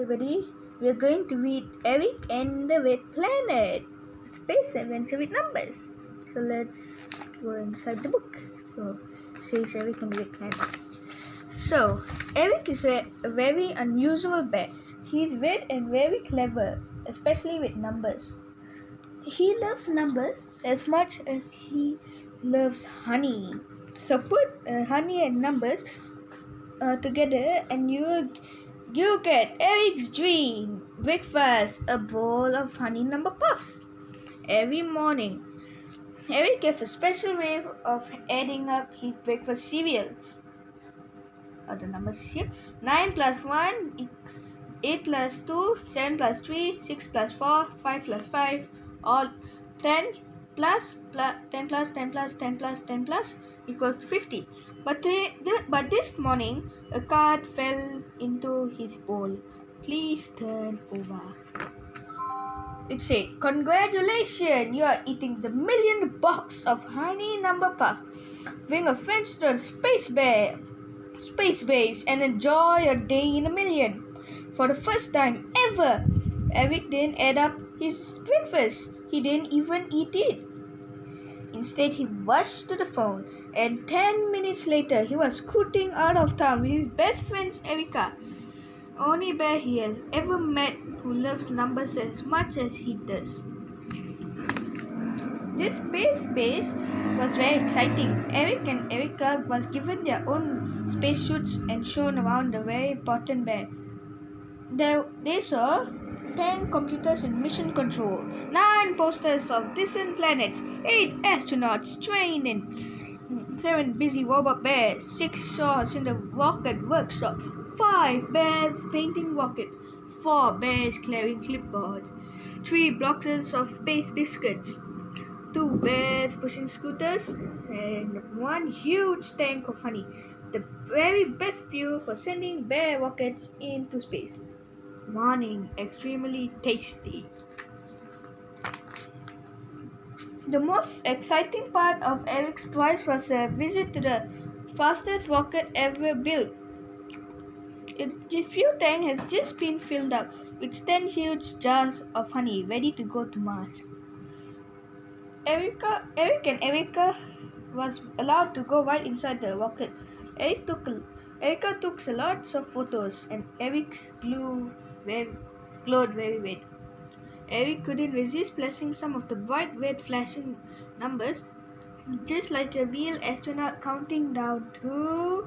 everybody, we're going to read Eric and the Red Planet, Space Adventure with Numbers. So let's go inside the book. So says Eric and the Red Planet. So Eric is a very unusual bear. He's red and very clever, especially with numbers. He loves numbers as much as he loves honey. So put honey and numbers together and you get Eric's dream breakfast, a bowl of honey number puffs. Every morning, Eric gave a special way of adding up his breakfast cereal. The numbers here: 9 plus 1, 8 plus 2, 7 plus 3, 6 plus 4, 5 plus 5, all 10 plus 10 plus 10 plus 10 plus 10 plus equals to 50. But this morning, a card fell into his bowl. Please turn over. It said, "Congratulations, you are eating the millionth box of honey number puff. Bring a friend to the space base and enjoy your day in a million." For the first time ever, Eric didn't add up his breakfast. He didn't even eat it. Instead, he rushed to the phone, and 10 minutes later, he was scooting out of town with his best friend Erica. Only bear he has ever met who loves numbers as much as he does. This space base was very exciting. Eric and Erica was given their own spacesuits and shown around the very important bear. They saw 10 computers in mission control, 9 posters of distant planets, 8 astronauts training, 7 busy robot bears, 6 saws in the rocket workshop, 5 bears painting rockets, 4 bears clearing clipboards, 3 boxes of space biscuits, 2 bears pushing scooters, and 1 huge tank of honey, the very best fuel for sending bear rockets into space. Morning, extremely tasty. The most exciting part of Eric's prize was a visit to the fastest rocket ever built. Its fuel tank has just been filled up with 10 huge jars of honey ready to go to Mars. Eric and Erica was allowed to go right inside the rocket. Erica took lots of photos, and Eric glowed very red. Eric couldn't resist pressing some of the bright red flashing numbers, just like a real astronaut counting down to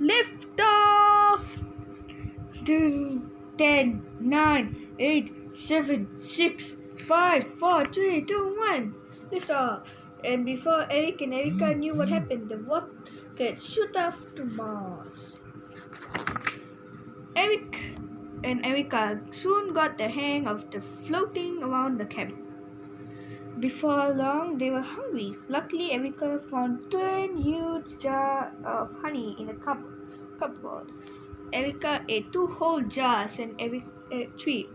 liftoff. 2, 10, 9, 8, 7, 6, 5, 4, 3, 2, 1. Liftoff. And before Eric and Erica knew what happened, the rocket shot off to Mars. Eric and Erica soon got the hang of the floating around the cabin. Before long, they were hungry. Luckily, Erica found 10 huge jars of honey in a cupboard. Erica ate 2 whole jars and Eric ate 3.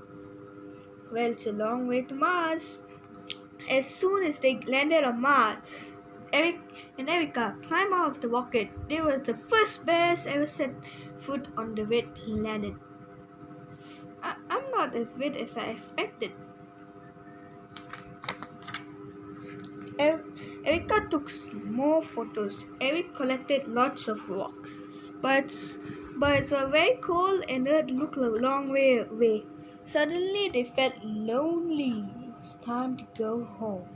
Well, it's a long way to Mars. As soon as they landed on Mars, Eric and Erica climbed out of the rocket. They were the first bears ever set foot on the red planet. I'm not as red as I expected. Erica took more photos. Eric collected lots of rocks. But it's very cold and Earth looked a long way away. Suddenly they felt lonely. It was time to go home.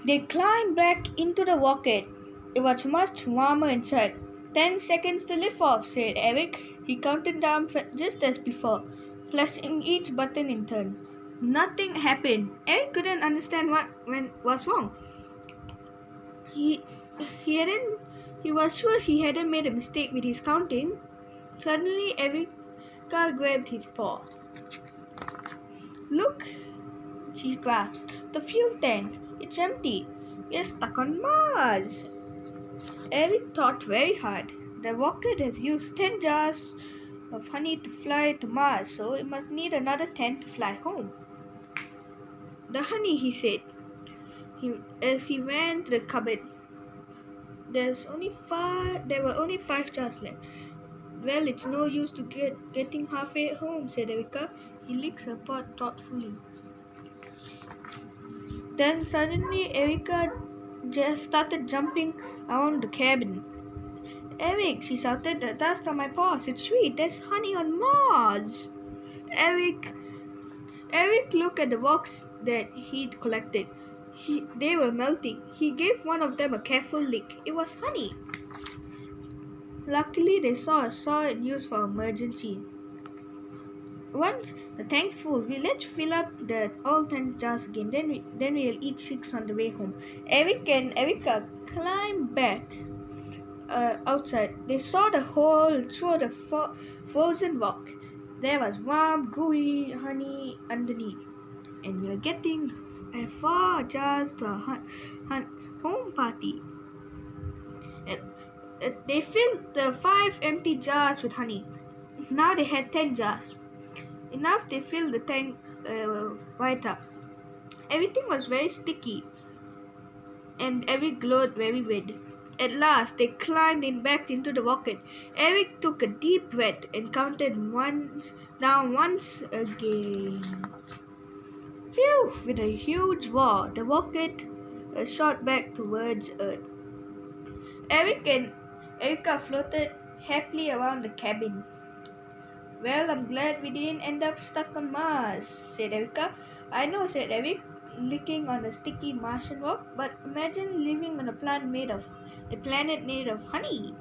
They climbed back into the rocket. It was much warmer inside. 10 seconds to lift off, said Eric. He counted down just as before, pressing each button in turn. Nothing happened. Eric couldn't understand what was wrong. He was sure he hadn't made a mistake with his counting. Suddenly, Erica grabbed his paw. "Look," she grasped. "The fuel tank. It's empty. We're stuck on Mars." Eric thought very hard. The rocket has used 10 jars of honey to fly to Mars, so it must need another 10 to fly home. "The honey," he said, as he ran to the cupboard. There were only 5 jars left. Well, it's no use to getting halfway home, said Erika. He licked her paw thoughtfully. Then suddenly Erika just started jumping around the cabin. Eric, she shouted, the dust on my paws. It's sweet. There's honey on Mars. Eric looked at the rocks that he'd collected. They were melting. He gave one of them a careful lick. It was honey. Luckily, they saw a saw and used for emergency. Once the tank full, let's fill up all 10 jars again. Then we'll eat 6 on the way home. Eric and Erika climbed back outside. They saw the hole through the frozen rock. There was warm, gooey honey underneath. And we're getting 4 jars to our home party. They filled the 5 empty jars with honey. Now they had 10 jars. Enough to fill the tank right up. Everything was very sticky and Eric glowed very red. At last, they climbed back into the rocket. Eric took a deep breath and counted once again. Phew! With a huge roar, the rocket shot back towards Earth. Eric and Erika floated happily around the cabin. Well, I'm glad we didn't end up stuck on Mars, said Erika. I know, said Eric, licking on a sticky Martian rock, but imagine living on a planet made of honey.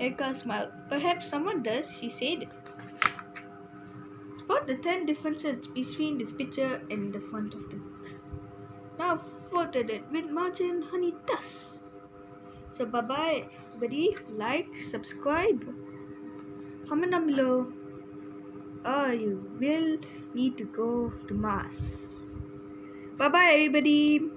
Erika smiled. Perhaps someone does, she said. Spot the 10 differences between this picture and the front of the book. Now photo it with Martian honey dust. So bye-bye, everybody. Like, subscribe, comment down below. You will need to go to Mars. Bye-bye, everybody.